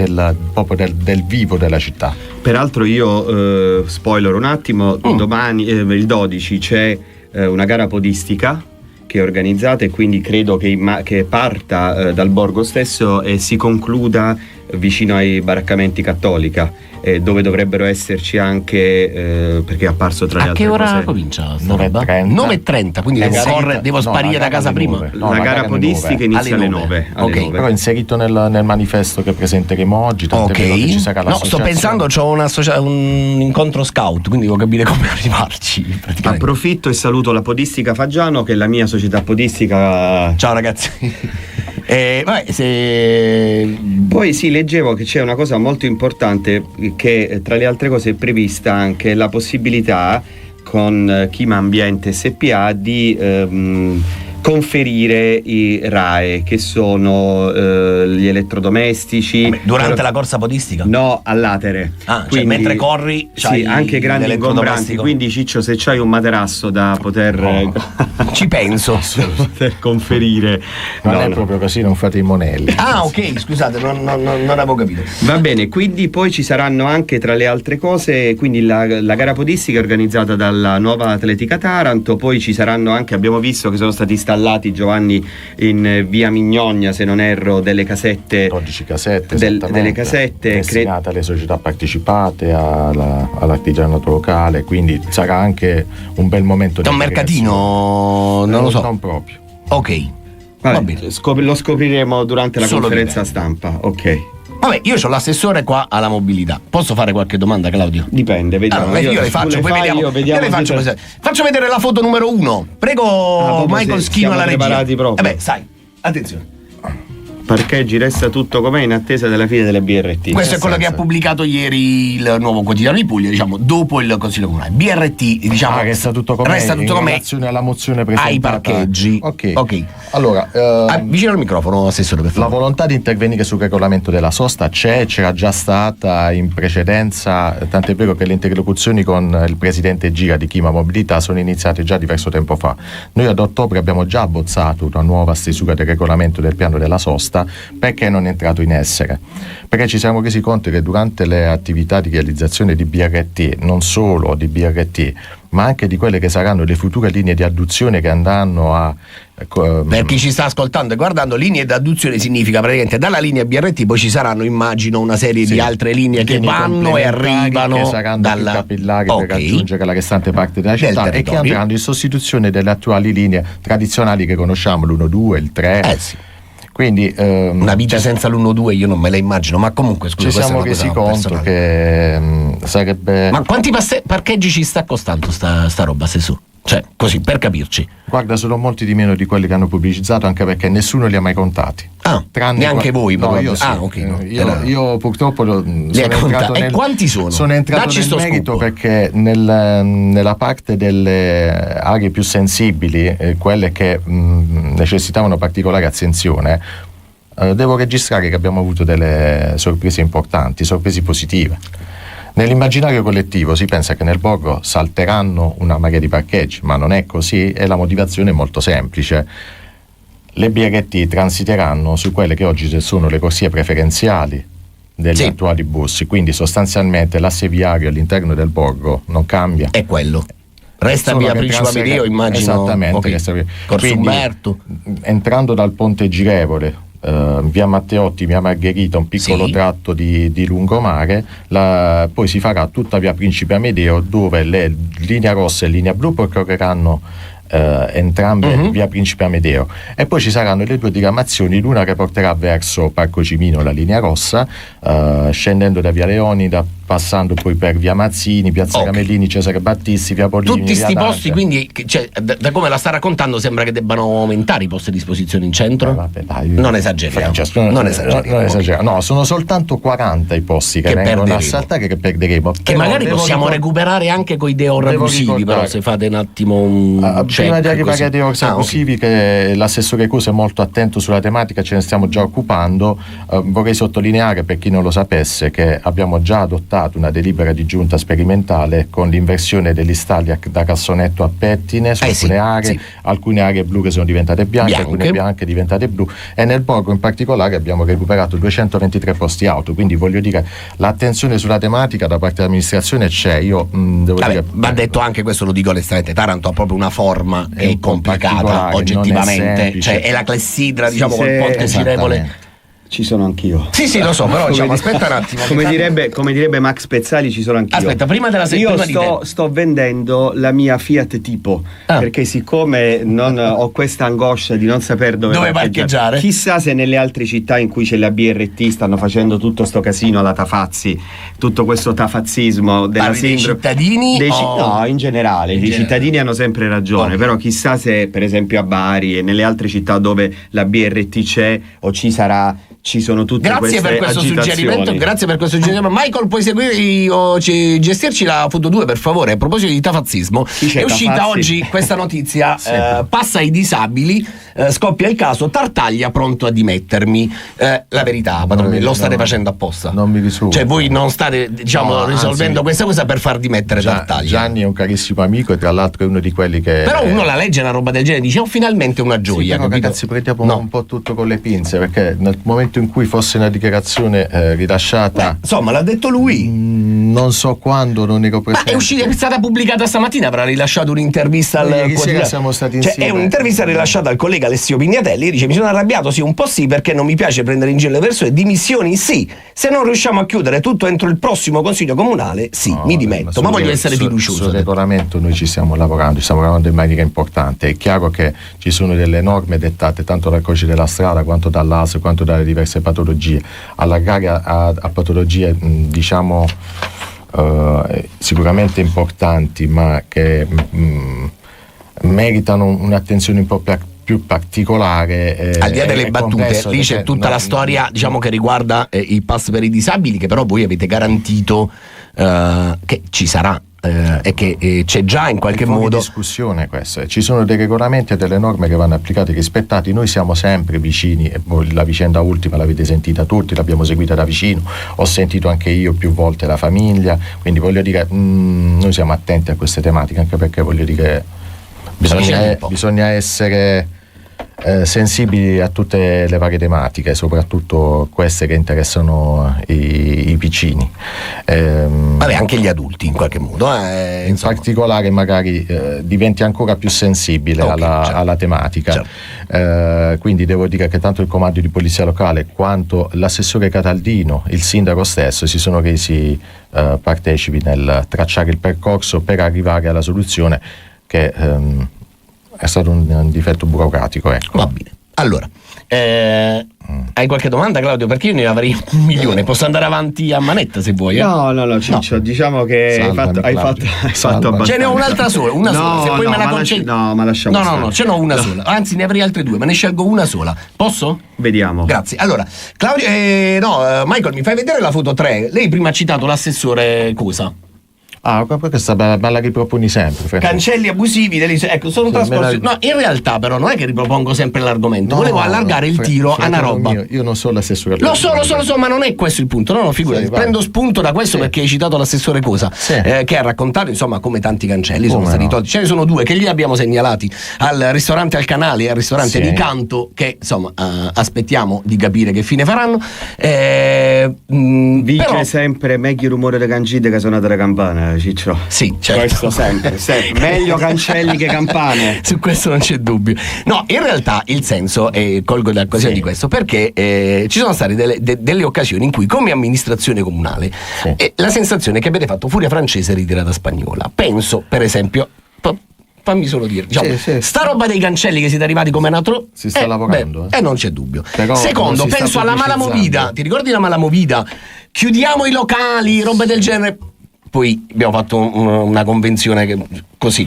proprio del vivo della città. Peraltro io spoiler un attimo, domani il 12 c'è una gara podistica che è organizzata, e quindi credo che parta dal borgo stesso e si concluda vicino ai baraccamenti Cattolica, dove dovrebbero esserci anche perché è apparso tra le altre cose. A che ora comincia? 9:30, quindi devo sparire da casa prima. La gara podistica inizia alle 9. Ok, però inserito nel manifesto che presenteremo oggi, tant'è vero che ci sarà l'associazione. Sto pensando, c'ho un incontro scout, quindi devo capire come arrivarci. Approfitto e saluto la Podistica Faggiano, che è la mia società podistica. Ciao ragazzi. Poi sì, leggevo che c'è una cosa molto importante, che tra le altre cose è prevista anche la possibilità con Chima Ambiente SPA di conferire i RAEE, che sono gli elettrodomestici. Durante la corsa podistica? No, all'atere. Quindi, mentre corri sì, anche grandi ingombranti. Quindi Ciccio, se c'hai un materasso da poter ci penso poter conferire. Non è proprio così, non fate i monelli. Ok, scusate, non avevo capito. Va bene, quindi poi ci saranno anche, tra le altre cose, quindi la gara podistica organizzata dalla Nuova Atletica Taranto. Poi ci saranno anche, abbiamo visto che sono stati installati, Giovanni, in via Mignogna, se non erro, delle casette, 12 casette, delle casette destinate alle società partecipate, all'artigianato locale, quindi sarà anche un bel momento di un mercatino, non lo so. Non proprio. Ok. Vabbè, lo scopriremo durante la conferenza stampa. Ok. Vabbè, io ho l'assessore qua alla mobilità. Posso fare qualche domanda, Claudio? Dipende, vediamo. Allora, io le faccio, poi vediamo. Faccio vedere la foto numero 1. Prego, Michael Schino alla regia. Preparati proprio. Sai, attenzione. Parcheggi, resta tutto com'è in attesa della fine delle BRT. Questo è quello che ha pubblicato ieri il Nuovo Quotidiano di Puglia, diciamo, dopo il Consiglio Comunale. BRT, diciamo, resta tutto com'è in relazione alla mozione presentata ai parcheggi. Ok. Allora, vicino al microfono, assessore, per favore. La volontà di intervenire sul regolamento della sosta c'era già stata in precedenza, tant'è vero che le interlocuzioni con il presidente Gira di Chima Mobilità sono iniziate già diverso tempo fa. Noi ad ottobre abbiamo già abbozzato una nuova stesura del regolamento del piano della sosta. Perché non è entrato in essere? Perché ci siamo resi conto che durante le attività di realizzazione di BRT, non solo di BRT, ma anche di quelle che saranno le future linee di adduzione che andranno a per chi ci sta ascoltando e guardando, linee di adduzione significa praticamente dalla linea BRT poi ci saranno, immagino, una serie di altre linee che vanno e arrivano, che saranno dalla capillari per raggiungere la restante parte della città e che andranno in sostituzione delle attuali linee tradizionali che conosciamo, l'1-2, il 3. Quindi una vita senza l'1-2 io non me la immagino, ma comunque scusa, ci siamo resi conto che sarebbe. Ma quanti parcheggi ci sta costando sta roba, Sesù? Cioè, così, per capirci. Guarda, sono molti di meno di quelli che hanno pubblicizzato, anche perché nessuno li ha mai contati. Neanche voi? No, io sì. Io purtroppo sono entrato e quanti sono? Sono entrato nel merito scoop. Perché nella parte delle aree più sensibili, quelle che necessitavano particolare attenzione, devo registrare che abbiamo avuto delle sorprese importanti, sorprese positive. Nell'immaginario collettivo si pensa che nel borgo salteranno una marea di parcheggi, ma non è così e la motivazione è molto semplice. Le BRT transiteranno su quelle che oggi sono le corsie preferenziali degli attuali bus, quindi sostanzialmente l'asse viario all'interno del borgo non cambia. È quello. Resta via Principe Amedeo, immagino. Esattamente. Corso Umberto. Entrando dal ponte girevole, via Matteotti, via Margherita, un piccolo tratto di lungomare, poi si farà tutta via Principe Amedeo, dove le linea rossa e linea blu percorreranno entrambe via Principe Amedeo, e poi ci saranno le due diramazioni, l'una che porterà verso Parco Cimino, la linea rossa, scendendo da via Leonida, passando poi per via Mazzini, piazza Camellini, Cesare Battisti, via Pollini. Tutti sti posti, quindi, cioè, da come la sta raccontando sembra che debbano aumentare i posti a disposizione in centro. Vabbè, dai, non esageriamo. Non esageriamo. No, sono soltanto 40 i posti che vengono a saltare, che perderemo. Che magari possiamo recuperare anche coi deor abusivi, però se fate un attimo un prima di arrivare ai deor abusivi, che l'assessore Cusa è molto attento sulla tematica, ce ne stiamo già occupando. Vorrei sottolineare, per chi non lo sapesse, che abbiamo già adottato adottato una delibera di giunta sperimentale con l'inversione degli stalli da cassonetto a pettine su alcune aree blu che sono diventate bianche, alcune bianche diventate blu, e nel borgo in particolare abbiamo recuperato 223 posti auto, quindi voglio dire l'attenzione sulla tematica da parte dell'amministrazione c'è. Io devo dire, va detto anche questo, lo dico onestamente, Taranto ha proprio una forma complicata oggettivamente, cioè è la clessidra, diciamo, col ponte Cirevole. Ci sono anch'io. Sì, lo so, però diciamo, aspetta un attimo. Come direbbe Max Pezzali, ci sono anch'io. Aspetta, prima della Io sto vendendo la mia Fiat Tipo, perché siccome non ho questa angoscia di non sapere dove parcheggiare. Chissà se nelle altre città in cui c'è la BRT stanno facendo tutto sto casino alla Tafazzi, tutto questo tafazzismo della sindrome dei cittadini no, in generale, i cittadini hanno sempre ragione, però chissà se per esempio a Bari e nelle altre città dove la BRT c'è o ci sarà, ci sono tutte queste agitazioni. Grazie per questo suggerimento. Michael, puoi seguire o gestirci la foto 2 per favore? A proposito di tafazzismo, è uscita oggi questa notizia. Passa ai disabili, scoppia il caso Tartaglia pronto a dimettermi. La verità, padrone, lo state facendo apposta? Non mi risulta. Cioè voi non state risolvendo questa cosa per far dimettere Tartaglia. Gianni è un carissimo amico e tra l'altro è uno di quelli che però uno la legge una roba del genere e dice finalmente una gioia. Però ragazzi, prendiamo un po' tutto con le pinze, perché nel momento in cui fosse una dichiarazione rilasciata, insomma l'ha detto lui, non so quando, non ero presente. È stata pubblicata stamattina, avrà rilasciato un'intervista al quotidiano. Siamo stati insieme. È un'intervista rilasciata al collega Alessio Pignatelli, dice: mi sono arrabbiato un po' perché non mi piace prendere in giro le persone, dimissioni sì, se non riusciamo a chiudere tutto entro il prossimo consiglio comunale mi dimetto, ma voglio essere fiducioso. Sul regolamento noi ci stiamo lavorando in maniera importante. È chiaro che ci sono delle norme dettate tanto dal codice della strada quanto dall'ASL quanto dalle diverse patologie. Allargare a patologie diciamo sicuramente importanti, ma che meritano un'attenzione un po' più particolare. Al di là delle battute, lì c'è tutta la storia, diciamo, che riguarda i pass per i disabili, che però voi avete garantito che ci sarà. E che c'è già in qualche modo discussione questa. Ci sono dei regolamenti e delle norme che vanno applicate e rispettati. Noi siamo sempre vicini, la vicenda ultima l'avete sentita tutti, l'abbiamo seguita da vicino, ho sentito anche io più volte la famiglia, quindi voglio dire noi siamo attenti a queste tematiche, anche perché voglio dire bisogna essere sensibili a tutte le varie tematiche, soprattutto queste che interessano i piccini, anche gli adulti in qualche modo, in particolare magari diventi ancora più sensibile alla tematica, quindi devo dire che tanto il comando di polizia locale quanto l'assessore Cataldino, il sindaco stesso, si sono resi partecipi nel tracciare il percorso per arrivare alla soluzione che è stato un difetto burocratico, ecco. Va bene. Allora, hai qualche domanda, Claudio? Perché io ne avrei 1 milione. Posso andare avanti a manetta se vuoi? No, Ciccio, diciamo che hai fatto abbastanza. Ce ne ho un'altra sola, se poi me la concedi. No, ma lasciamo stare. No, ce n'ho una sola. Anzi, ne avrei altre 2, ma ne scelgo una sola. Posso? Vediamo. Grazie. Allora, Claudio, Michael, mi fai vedere la foto 3? Lei prima ha citato l'assessore Cosa? Questa la riproponi sempre. Cancelli abusivi, ecco, sono trascorsi. No, in realtà però non è che ripropongo sempre l'argomento. Volevo allargare il tiro a una roba. Io non so l'assessore. Lo so, ma non è questo il punto. No, figurati. Prendo spunto da questo perché hai citato l'assessore Cosa, che ha raccontato, insomma, come tanti cancelli sono stati tolti. Ce ne sono 2 che gli abbiamo segnalati al ristorante Al Canale e al ristorante di Canto, che insomma aspettiamo di capire che fine faranno. Vige sempre meglio il rumore delle cancite che suonate le campane. Ciccio. Sì, certo. Questo sempre. Meglio cancelli che campane. Su questo non c'è dubbio. No, in realtà il senso, colgo l'occasione di questo, perché ci sono state delle occasioni in cui, come amministrazione comunale, la sensazione è che avete fatto furia francese ritirata spagnola. Penso, per esempio, fammi solo dire, sta roba dei cancelli che siete arrivati come natro si sta lavorando. Non c'è dubbio. Però secondo, penso alla Malamovida. Ti ricordi la Malamovida? Chiudiamo i locali, robe del genere. Poi abbiamo fatto una convenzione così.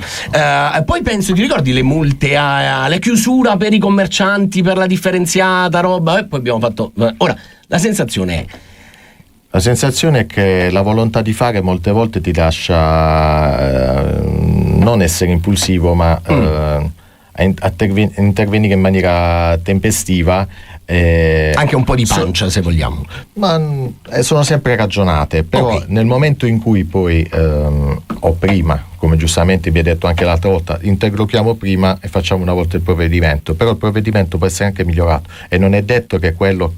Poi penso, ti ricordi le multe alle chiusura per i commercianti, per la differenziata roba? Poi abbiamo fatto. Ora, la sensazione è che la volontà di fare molte volte ti lascia non essere impulsivo, ma intervenire in maniera tempestiva. Anche un po' di pancia, se vogliamo. Ma sono sempre ragionate, però nel momento in cui poi o prima, come giustamente vi ha detto anche l'altra volta, interlochiamo prima e facciamo una volta il provvedimento, però il provvedimento può essere anche migliorato e non è detto che quello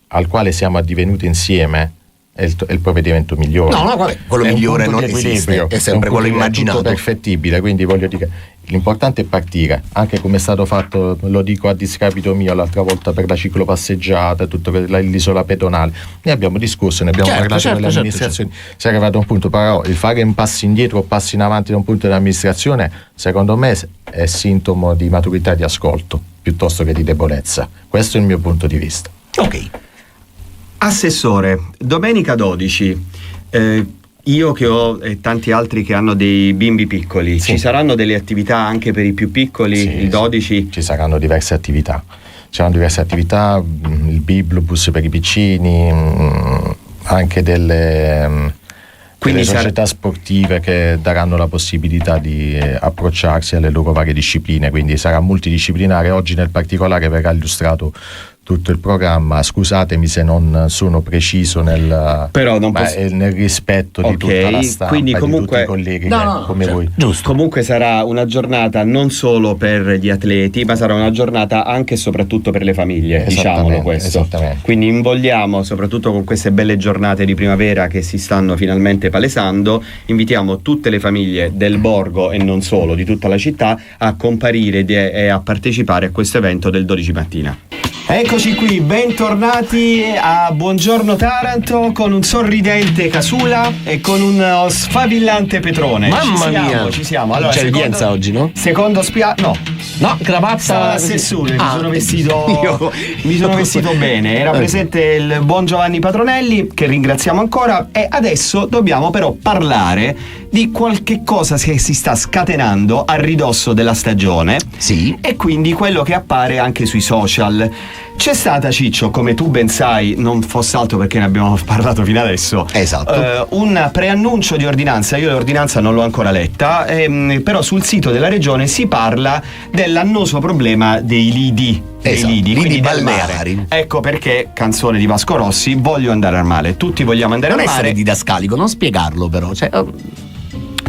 al quale siamo addivenuti insieme è il provvedimento migliore. No, vabbè, quello migliore non esiste, è sempre quello immaginato. È tutto perfettibile, quindi voglio dire, l'importante è partire, anche come è stato fatto, lo dico a discapito mio l'altra volta per la ciclopasseggiata, tutto l'isola pedonale. Ne abbiamo discusso, ne abbiamo parlato con le amministrazioni. Si è arrivato a un punto, però il fare un passo indietro o passi in avanti da un punto dell'amministrazione, secondo me è sintomo di maturità e di ascolto, piuttosto che di debolezza. Questo è il mio punto di vista. Ok. Assessore, domenica 12, io che ho e tanti altri che hanno dei bimbi piccoli, ci saranno delle attività anche per i più piccoli, il 12? Ci saranno diverse attività. Il biblobus per i piccini, anche delle società sportive che daranno la possibilità di approcciarsi alle loro varie discipline, quindi sarà multidisciplinare. Oggi nel particolare verrà illustrato tutto il programma. Scusatemi se non sono preciso nel rispetto di tutta la stampa, quindi comunque, di tutti i colleghi come voi. Giusto. Comunque sarà una giornata non solo per gli atleti, ma sarà una giornata anche e soprattutto per le famiglie, diciamolo questo. Quindi invogliamo, soprattutto con queste belle giornate di primavera che si stanno finalmente palesando, invitiamo tutte le famiglie del Borgo e non solo, di tutta la città, a comparire e a partecipare a questo evento del 12 mattina. Eccoci qui, bentornati a Buongiorno Taranto con un sorridente Casula e con uno sfavillante Petrone. Mamma mia! Ci siamo. Allora, c'è l'udienza oggi, no? Secondo No, cravatta. L'assessore, mi sono vestito bene. Era presente il buon Giovanni Patronelli, che ringraziamo ancora, e adesso dobbiamo però parlare di qualche cosa che si sta scatenando a ridosso della stagione. Sì. E quindi quello che appare anche sui social. C'è stata, Ciccio, come tu ben sai, non fosse altro perché ne abbiamo parlato fino adesso, un preannuncio di ordinanza. Io l'ordinanza non l'ho ancora letta, però sul sito della regione si parla dell'annoso problema dei lidi. Lidi balneari. Ecco perché, canzone di Vasco Rossi, voglio andare al mare. Tutti vogliamo andare al mare. Non essere didascalico, non spiegarlo però.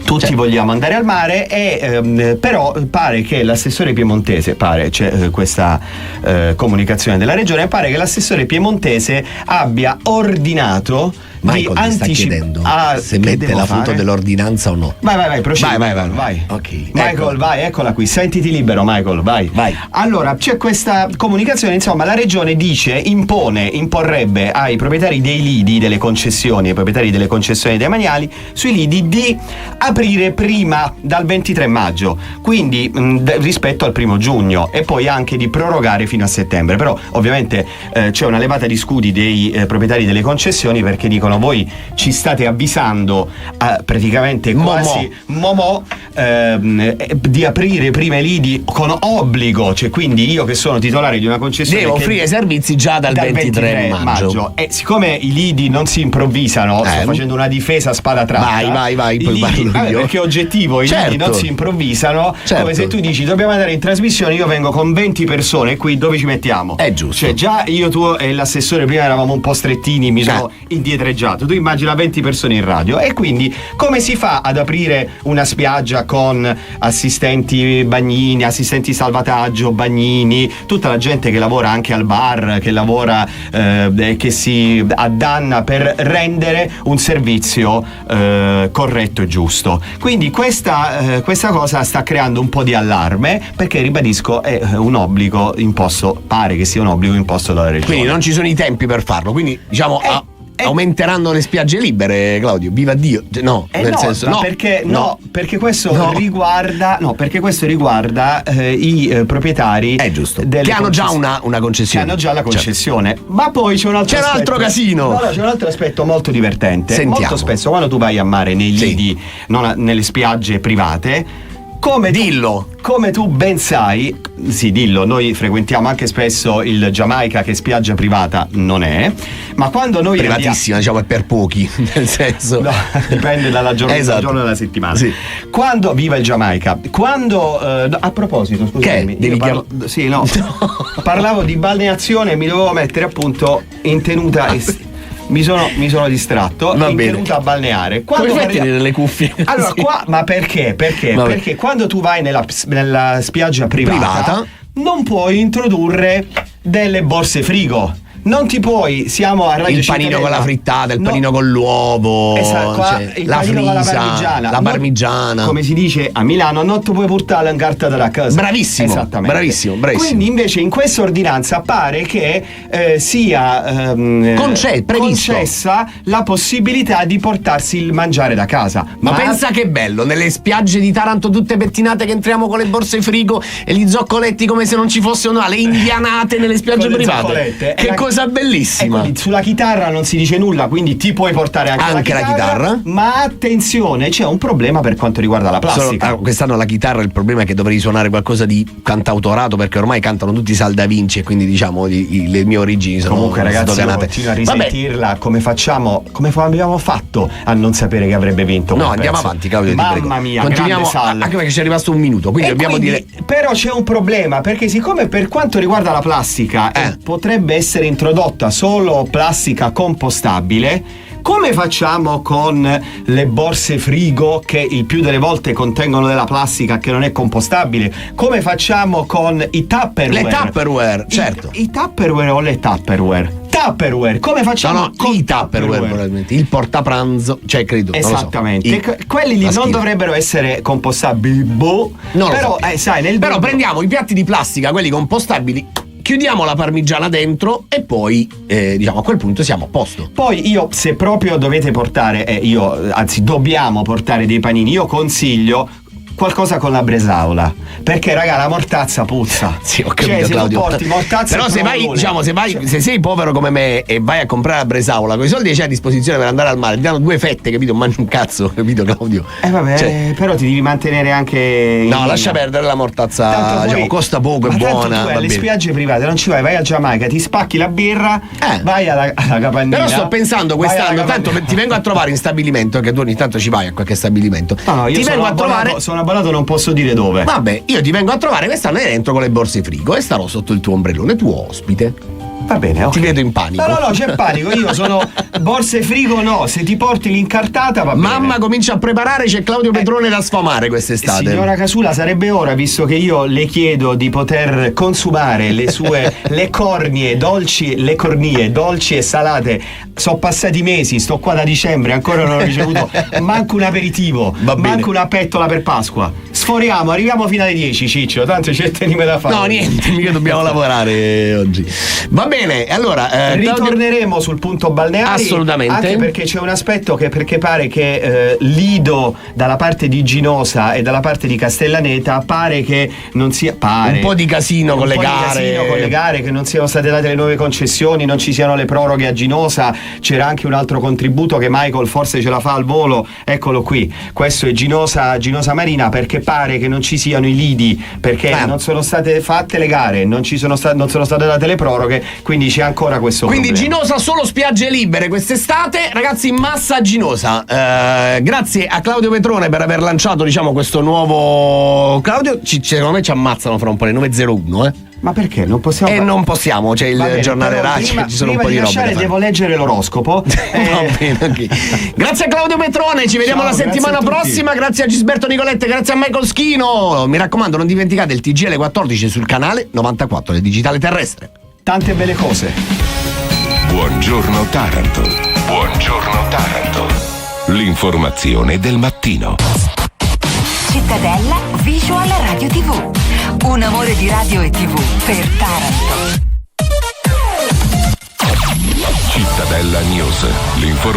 Tutti vogliamo andare al mare, però pare che l'assessore piemontese, c'è questa comunicazione della regione, pare che l'assessore piemontese abbia ordinato Michael ti sta chiedendo se mette la foto dell'ordinanza o no. Vai, procedi. Vai. Ok. Michael, vai, eccola qui. Sentiti libero, Michael, vai. Allora, c'è questa comunicazione, insomma, la regione imporrebbe ai proprietari dei lidi, delle concessioni, ai proprietari delle concessioni demaniali sui lidi di aprire prima dal 23 maggio, quindi rispetto al 1 giugno, e poi anche di prorogare fino a settembre. Però ovviamente c'è una levata di scudi dei proprietari delle concessioni, perché dicono: voi ci state avvisando praticamente quasi di aprire prima i lidi con obbligo, cioè quindi io che sono titolare di una concessione devo offrire servizi già dal 23 maggio. E siccome i lidi non si improvvisano, sto facendo una difesa a spada tratta. Vai, poi parlo io. Perché è oggettivo, i lidi non si improvvisano. Come se tu dici dobbiamo andare in trasmissione, io vengo con 20 persone qui, dove ci mettiamo? È giusto. Cioè già io, tu e l'assessore prima eravamo un po' strettini, mi sono indietreggiato. Tu immagina 20 persone in radio, e quindi come si fa ad aprire una spiaggia con assistenti bagnini, assistenti salvataggio, bagnini, tutta la gente che lavora anche al bar, che lavora che si addanna per rendere un servizio corretto e giusto. Quindi questa cosa sta creando un po' di allarme, perché ribadisco è un obbligo imposto, pare che sia un obbligo imposto dalla regione. Quindi non ci sono i tempi per farlo, quindi diciamo aumenteranno le spiagge libere, Claudio, viva Dio. Perché questo riguarda i proprietari che hanno già una concessione. Che hanno già la concessione. Ma poi c'è un altro casino. No, c'è un altro aspetto molto divertente. Sentiamo. Molto spesso quando tu vai a mare nei lidi, nelle spiagge private, Come tu ben sai, sì, dillo, noi frequentiamo anche spesso il Giamaica, che spiaggia privata non è, ma quando noi privatissima, diciamo, è per pochi, nel senso, no, dipende dalla giornata, esatto, giorno della settimana. Sì. Quando viva il Giamaica, quando a proposito, scusami, sì, no. Parlavo di balneazione e mi dovevo mettere appunto in tenuta mi sono distratto. Va in bene. tenuta a balneare. Come fai a tenere le cuffie? Allora, sì. qua, ma perché? Perché quando tu vai nella spiaggia privata non puoi introdurre delle borse frigo. Non ti puoi, siamo a Radio il panino Cittadella. con la frittata, il panino con l'uovo, esatto, il la frisa, la parmigiana. Come si dice a Milano, non ti puoi portare in carta della casa. Bravissimo, esattamente. Bravissimo. Quindi invece in questa ordinanza pare che sia concessa la possibilità di portarsi il mangiare da casa. Ma pensa che bello, nelle spiagge di Taranto tutte pettinate, che entriamo con le borse frigo e gli zoccoletti come se non ci fossero le indianate nelle spiagge private. Che cosa bellissima. Ecco, sulla chitarra non si dice nulla, quindi ti puoi portare anche la chitarra. Ma attenzione, c'è un problema per quanto riguarda la plastica. Quest'anno la chitarra, il problema è che dovrei suonare qualcosa di cantautorato, perché ormai cantano tutti Salda Vinci e quindi diciamo le mie origini sono comunque ragazzi, sdoganate. Continuo a risentirla. Come abbiamo fatto a non sapere che avrebbe vinto? No, andiamo avanti, Claudio. Mamma mia, continuiamo, anche perché ci è rimasto un minuto, quindi dobbiamo dire. Però c'è un problema, perché siccome per quanto riguarda la plastica potrebbe essere introdotta solo plastica compostabile, come facciamo con le borse frigo che il più delle volte contengono della plastica che non è compostabile? Come facciamo con i Tupperware? Le Tupperware, certo. I Tupperware o le Tupperware? Tupperware, come facciamo? I Tupperware, probabilmente. Il portapranzo, cioè credo. Esattamente. Quelli lì non dovrebbero essere compostabili, però sai, però prendiamo i piatti di plastica, quelli compostabili, chiudiamo la parmigiana dentro e poi diciamo a quel punto siamo a posto. Poi se proprio dovete portare, dobbiamo portare dei panini, io consiglio qualcosa con la bresaola, perché raga la mortazza puzza. Sì, ho capito, se Claudio. tu porti mortazza, però se sei povero come me e vai a comprare la bresaola, con i soldi che c'hai a disposizione per andare al mare, ti danno 2 fette, capito? Mangi un cazzo, capito, Claudio? Vabbè, però ti devi mantenere anche lascia perdere la mortazza, diciamo, costa poco, è buona. Tu alle spiagge private non ci vai a Giamaica, ti spacchi la birra, vai alla capannina. Però sto pensando quest'anno, tanto ti vengo a trovare in stabilimento, che tu ogni tanto ci vai a qualche stabilimento. No, io ti vengo a trovare. Sono abbonato, non posso dire dove. Vabbè, io ti vengo a trovare quest'anno e entro con le borse frigo e starò sotto il tuo ombrellone, tuo ospite. Va bene, okay. Ti vedo in panico. No, c'è panico. Io sono borse frigo, no. Se ti porti l'incartata, va bene. Mamma comincia a preparare, c'è Claudio Petrone da sfamare quest'estate. Signora Casula, sarebbe ora, visto che io le chiedo di poter consumare le sue le cornie dolci e salate. Sono passati mesi, sto qua da dicembre, ancora non ho ricevuto manco un aperitivo, manco una pettola per Pasqua. Sforiamo, arriviamo fino alle 10, Ciccio, tanto c'è tenime da fare. No, niente, mica dobbiamo lavorare oggi. Va bene, allora ritorneremo sul punto balneare. Assolutamente. Anche perché c'è un aspetto perché pare che Lido dalla parte di Ginosa e dalla parte di Castellaneta pare che non sia un po' di casino con le gare, che non siano state date le nuove concessioni, non ci siano le proroghe a Ginosa. C'era anche un altro contributo che Michael forse ce la fa al volo, eccolo qui, questo è Ginosa Marina, perché pare che non ci siano i lidi, perché non sono state fatte le gare, non sono state date le proroghe, quindi c'è ancora questo problema. Ginosa solo spiagge libere quest'estate, ragazzi, in massa a Ginosa. Grazie a Claudio Petrone per aver lanciato, diciamo, questo nuovo. Claudio, secondo me ci ammazzano fra un po' le 9:01, Ma perché? Non possiamo. Non possiamo, c'è il giornale Rai, ci sono un po' di robe. Devo leggere l'oroscopo. Va bene, okay. Grazie a Claudio Petrone, ci vediamo la settimana prossima. Grazie a Gisberto Nicolette, grazie a Michael Schino. Mi raccomando, non dimenticate il TG alle 14 sul canale 94 del Digitale Terrestre. Tante belle cose. Buongiorno Taranto. Buongiorno Taranto. L'informazione del mattino. Cittadella Visual Radio TV. Un amore di radio e TV per Taranto. Cittadella News. L'informazione